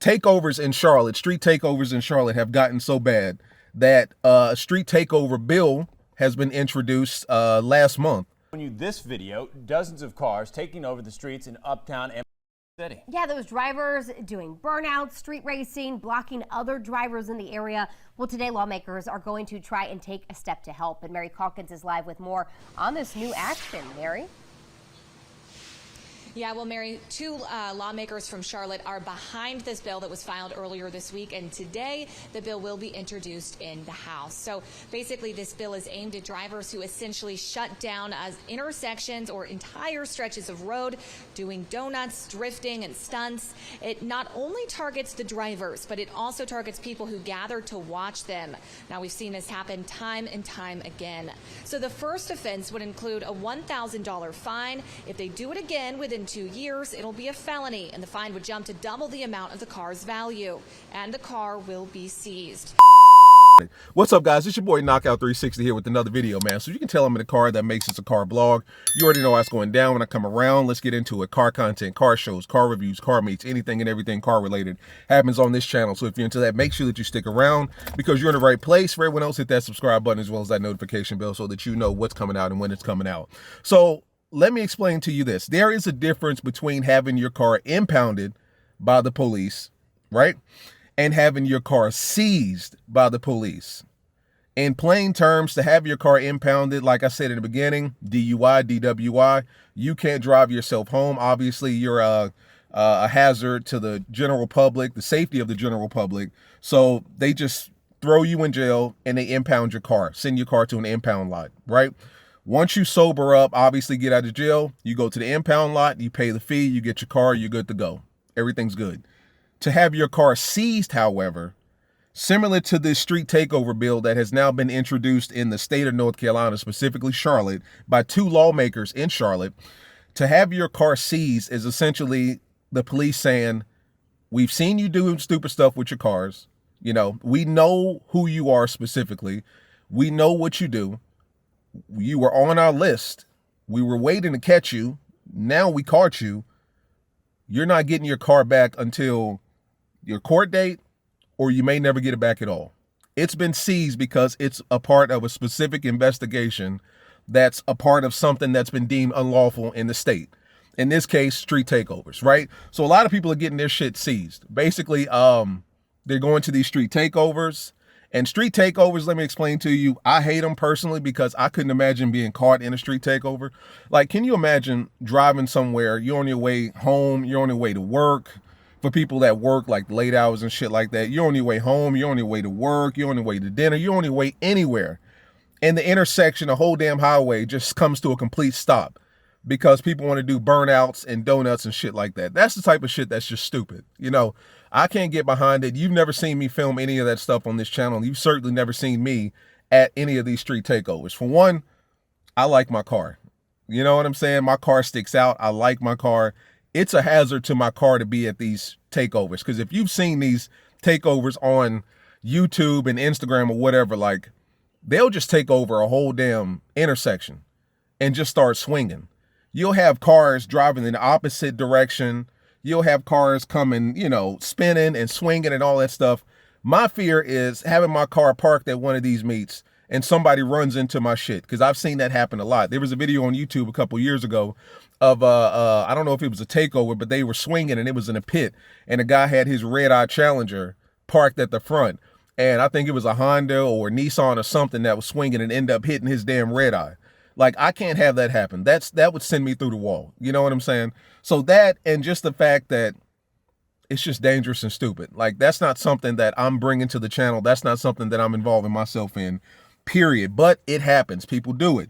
takeovers in Charlotte, street takeovers in Charlotte have gotten so bad that a street takeover bill has been introduced last month. When you this video, dozens of cars taking over the streets in Uptown and City. Yeah, those drivers doing burnouts, street racing, blocking other drivers in the area. Well, today lawmakers are going to try and take a step to help. And Mary Calkins is live with more on this new action. Mary? Yeah, well, Mary, two lawmakers from Charlotte are behind this bill that was filed earlier this week, and today the bill will be introduced in the House. So basically, this bill is aimed at drivers who essentially shut down intersections or entire stretches of road, doing donuts, drifting, and stunts. It not only targets the drivers, but it also targets people who gather to watch them. Now, we've seen this happen time and time again. So the first offense would include a $1,000 fine. If they do it again within 2 years, it'll be a felony, and the fine would jump to double the amount of the car's value, and the car will be seized. What's up, guys? It's your boy Knockout 360 here with another video, man. So you can tell I'm in a car that makes this a car blog. You already know what's going down when I come around. Let's get into it. Car content, car shows, car reviews, car meets, anything and everything car related happens on this channel. So if you're into that, make sure that you stick around because you're in the right place. For everyone else, hit that subscribe button as well as that notification bell so that you know what's coming out and when it's coming out. So let me explain to you this. There is a difference between having your car impounded by the police, right? And having your car seized by the police. In plain terms, to have your car impounded, like I said in the beginning, DUI, DWI, you can't drive yourself home. Obviously, you're a hazard to the general public, the safety of the general public. So they just throw you in jail and they impound your car, send your car to an impound lot, right? Once you sober up, obviously get out of jail, you go to the impound lot, you pay the fee, you get your car, you're good to go. Everything's good. To have your car seized, however, similar to this street takeover bill that has now been introduced in the state of North Carolina, specifically Charlotte, by two lawmakers in Charlotte, to have your car seized is essentially the police saying, we've seen you doing stupid stuff with your cars. You know, we know who you are specifically. We know what you do. You were on our list. We were waiting to catch you. Now we caught you. You're not getting your car back until your court date, or you may never get it back at all. It's been seized because it's a part of a specific investigation that's a part of something that's been deemed unlawful in the state. In this case, street takeovers, right? So a lot of people are getting their shit seized. Basically, they're going to these street takeovers. And street takeovers, let me explain to you, I hate them personally because I couldn't imagine being caught in a street takeover. Like, can you imagine driving somewhere, you're on your way home, you're on your way to work, for people that work like late hours and shit like that, you're on your way home, you're on your way to work, you're on your way to dinner, you're on your way anywhere. And the intersection, the whole damn highway just comes to a complete stop because people want to do burnouts and donuts and shit like that. That's the type of shit that's just stupid. You know, I can't get behind it. You've never seen me film any of that stuff on this channel. You've certainly never seen me at any of these street takeovers. For one, I like my car. You know what I'm saying? My car sticks out. I like my car. It's a hazard to my car to be at these takeovers. Because if you've seen these takeovers on YouTube and Instagram or whatever, like, they'll just take over a whole damn intersection and just start swinging. You'll have cars driving in the opposite direction. You'll have cars coming, you know, spinning and swinging and all that stuff. My fear is having my car parked at one of these meets and somebody runs into my shit, because I've seen that happen a lot. There was a video on YouTube a couple years ago of, I don't know if it was a takeover, but they were swinging and it was in a pit. And a guy had his red-eye Challenger parked at the front. And I think it was a Honda or a Nissan or something that was swinging and ended up hitting his damn red eye. Like, I can't have that happen. That would send me through the wall. You know what I'm saying? So that, and just the fact that it's just dangerous and stupid. Like, that's not something that I'm bringing to the channel. That's not something that I'm involving myself in, period. But it happens. People do it.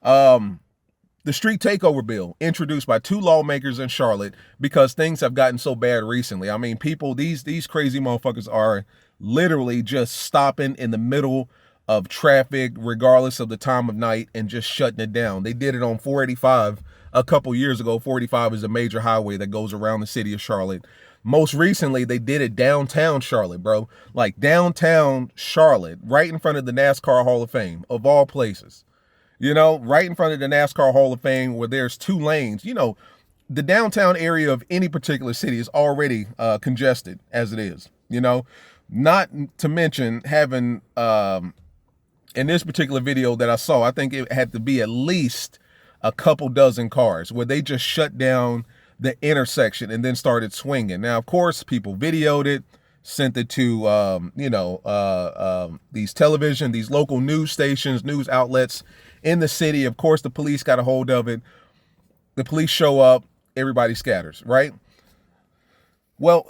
The street takeover bill introduced by two lawmakers in Charlotte because things have gotten so bad recently. I mean, people, these crazy motherfuckers are literally just stopping in the middle of traffic, regardless of the time of night, and just shutting it down. They did it on 485 a couple years ago. 485 is a major highway that goes around the city of Charlotte. Most recently, they did it downtown Charlotte, bro. Like, downtown Charlotte, right in front of the NASCAR Hall of Fame, of all places. You know, right in front of the NASCAR Hall of Fame, where there's two lanes. You know, the downtown area of any particular city is already congested as it is, you know, not to mention having, in this particular video that I saw, I think it had to be at least a couple dozen cars where they just shut down the intersection and then started swinging. Now, of course, people videoed it, sent it to, these television, these local news stations, news outlets in the city. Of course, the police got a hold of it. The police show up, everybody scatters, right? Well,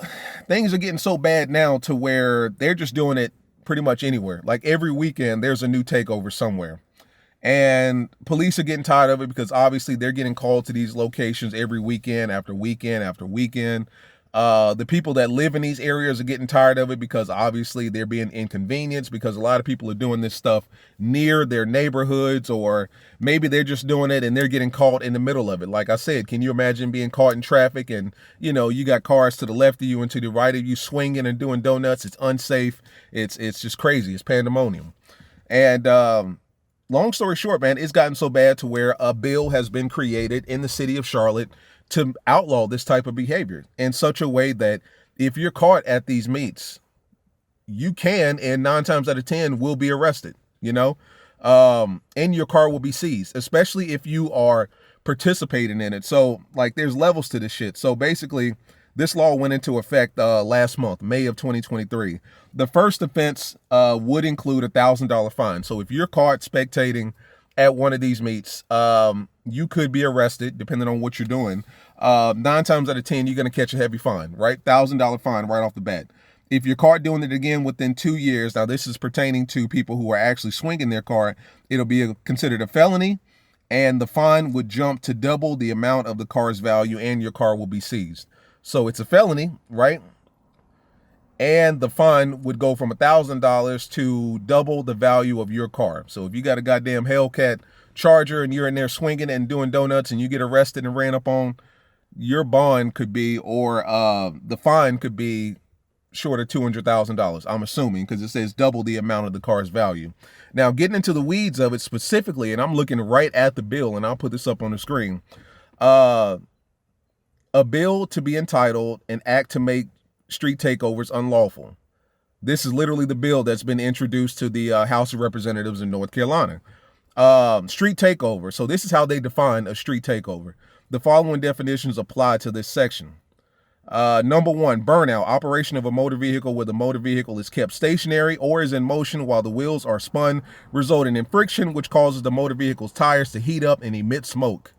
things are getting so bad now to where they're just doing it pretty much anywhere. Like every weekend, there's a new takeover somewhere. And police are getting tired of it because obviously they're getting called to these locations every weekend after weekend after weekend. The people that live in these areas are getting tired of it because obviously they're being inconvenienced because a lot of people are doing this stuff near their neighborhoods, or maybe they're just doing it and they're getting caught in the middle of it. Like I said, can you imagine being caught in traffic and, you know, you got cars to the left of you and to the right of you swinging and doing donuts? It's unsafe. It's just crazy. It's pandemonium. And, long story short, man, it's gotten so bad to where a bill has been created in the city of Charlotte to outlaw this type of behavior in such a way that if you're caught at these meets, you can, and 9 times out of 10 will be arrested, you know, and your car will be seized, especially if you are participating in it. So like there's levels to this shit. So basically this law went into effect last month, May of 2023. The first offense would include $1,000 fine. So if you're caught spectating at one of these meets, you could be arrested depending on what you're doing. 9 times out of 10, you're going to catch a heavy fine, right? $1,000 fine right off the bat. If you're caught doing it again within 2 years, now this is pertaining to people who are actually swinging their car, it'll be considered a felony, and the fine would jump to double the amount of the car's value, and your car will be seized. So it's a felony, right? And the fine would go from $1,000 to double the value of your car. So if you got a goddamn Hellcat Charger and you're in there swinging and doing donuts and you get arrested and ran up on, your bond could be, or the fine could be short of $200,000, I'm assuming, because it says double the amount of the car's value. Now, getting into the weeds of it specifically, and I'm looking right at the bill, and I'll put this up on the screen. A bill to be entitled "An Act to Make Street Takeovers Unlawful." This is literally the bill that's been introduced to the House of Representatives in North Carolina. Street takeover. So this is how they define a street takeover. The following definitions apply to this section. Number 1, burnout, operation of a motor vehicle where the motor vehicle is kept stationary or is in motion while the wheels are spun, resulting in friction, which causes the motor vehicle's tires to heat up and emit smoke.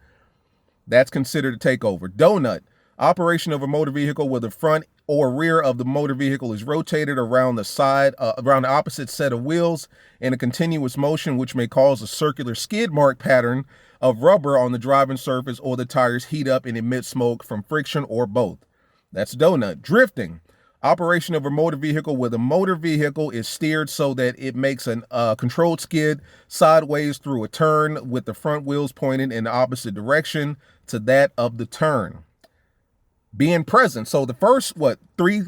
That's considered a takeover. Donut, operation of a motor vehicle where the front or rear of the motor vehicle is rotated around around the opposite set of wheels in a continuous motion, which may cause a circular skid mark pattern of rubber on the driving surface, or the tires heat up and emit smoke from friction, or both. That's donut. Drifting, operation of a motor vehicle where the motor vehicle is steered so that it makes a controlled skid sideways through a turn with the front wheels pointing in the opposite direction to that of the turn. Being present. So the first, 3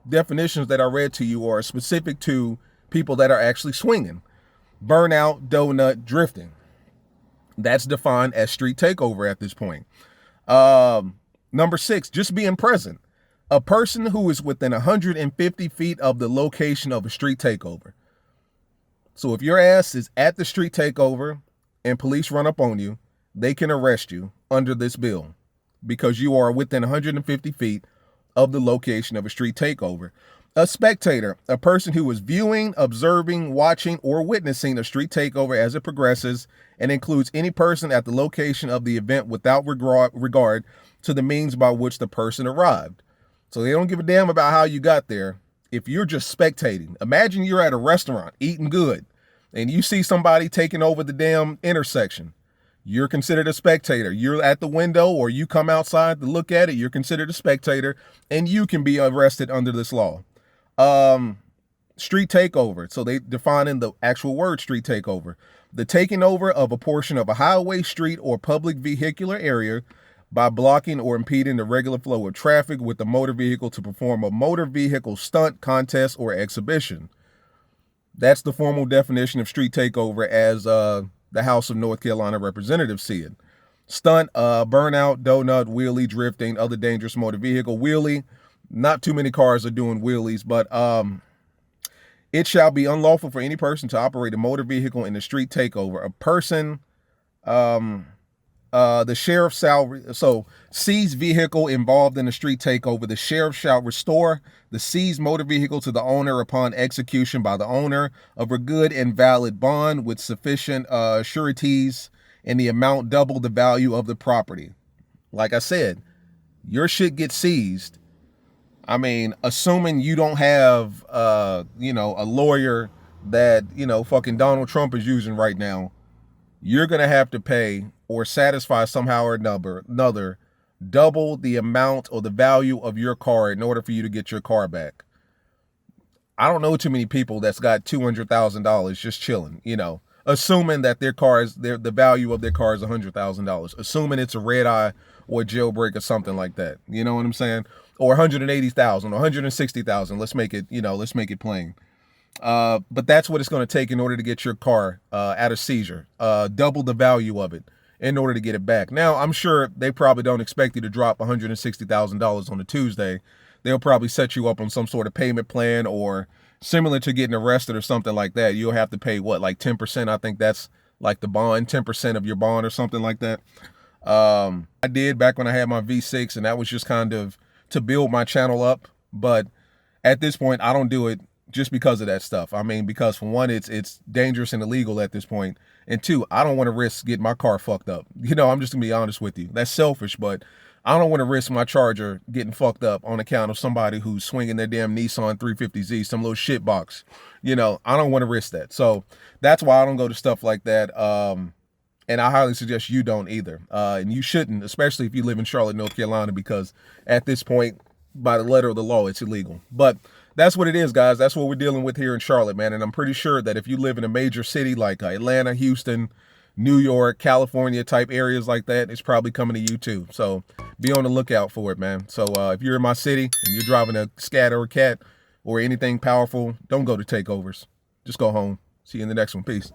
definitions that I read to you are specific to people that are actually swinging. Burnout, donut, drifting. That's defined as street takeover at this point. Number 6, just being present. A person who is within 150 feet of the location of a street takeover. So if your ass is at the street takeover and police run up on you, they can arrest you under this bill because you are within 150 feet of the location of a street takeover. A spectator, a person who is viewing, observing, watching, or witnessing a street takeover as it progresses, and includes any person at the location of the event without regard to the means by which the person arrived. So they don't give a damn about how you got there. If you're just spectating, imagine you're at a restaurant eating good and you see somebody taking over the damn intersection. You're considered a spectator. You're at the window or you come outside to look at it. You're considered a spectator and you can be arrested under this law. Street takeover. So they define in the actual word street takeover. The taking over of a portion of a highway, street, or public vehicular area by blocking or impeding the regular flow of traffic with the motor vehicle to perform a motor vehicle stunt, contest, or exhibition. That's the formal definition of street takeover as the House of North Carolina representatives see it. Stunt, burnout, donut, wheelie, drifting, other dangerous motor vehicle. Wheelie, not too many cars are doing wheelies, but it shall be unlawful for any person to operate a motor vehicle in a street takeover. A person, the sheriff shall seize vehicle involved in a street takeover. The sheriff shall restore the seized motor vehicle to the owner upon execution by the owner of a good and valid bond with sufficient sureties and the amount double the value of the property. Like I said, your shit gets seized. I mean, assuming you don't have, you know, a lawyer that, you know, fucking Donald Trump is using right now, you're going to have to pay or satisfy somehow or another double the amount or the value of your car in order for you to get your car back. I don't know too many people that's got $200,000 just chilling, you know, assuming that their car is, the value of their car is $100,000, assuming it's a red eye or a jailbreak or something like that. You know what I'm saying? Or 180,000 or 160,000. Let's make it, you know, let's make it plain. But that's what it's going to take in order to get your car out of seizure. Double the value of it in order to get it back. Now, I'm sure they probably don't expect you to drop $160,000 on a Tuesday. They'll probably set you up on some sort of payment plan, or similar to getting arrested or something like that. You'll have to pay what, like 10%? I think that's like the bond, 10% of your bond or something like that. I did back when I had my V6, and that was just kind of to build my channel up. But at this point, I don't do it just because of that stuff. I mean, because for one, it's dangerous and illegal at this point. And two, I don't want to risk getting my car fucked up. You know, I'm just gonna be honest with you. That's selfish, but I don't want to risk my Charger getting fucked up on account of somebody who's swinging their damn Nissan 350Z, some little shit box. You know, I don't want to risk that. So that's why I don't go to stuff like that. And I highly suggest you don't either. And you shouldn't, especially if you live in Charlotte, North Carolina, because at this point, by the letter of the law, it's illegal. But that's what it is, guys. That's what we're dealing with here in Charlotte, man. And I'm pretty sure that if you live in a major city like Atlanta, Houston, New York, California type areas like that, it's probably coming to you too. So be on the lookout for it, man. So if you're in my city and you're driving a Scat or a Cat or anything powerful, don't go to Takeovers. Just go home. See you in the next one. Peace.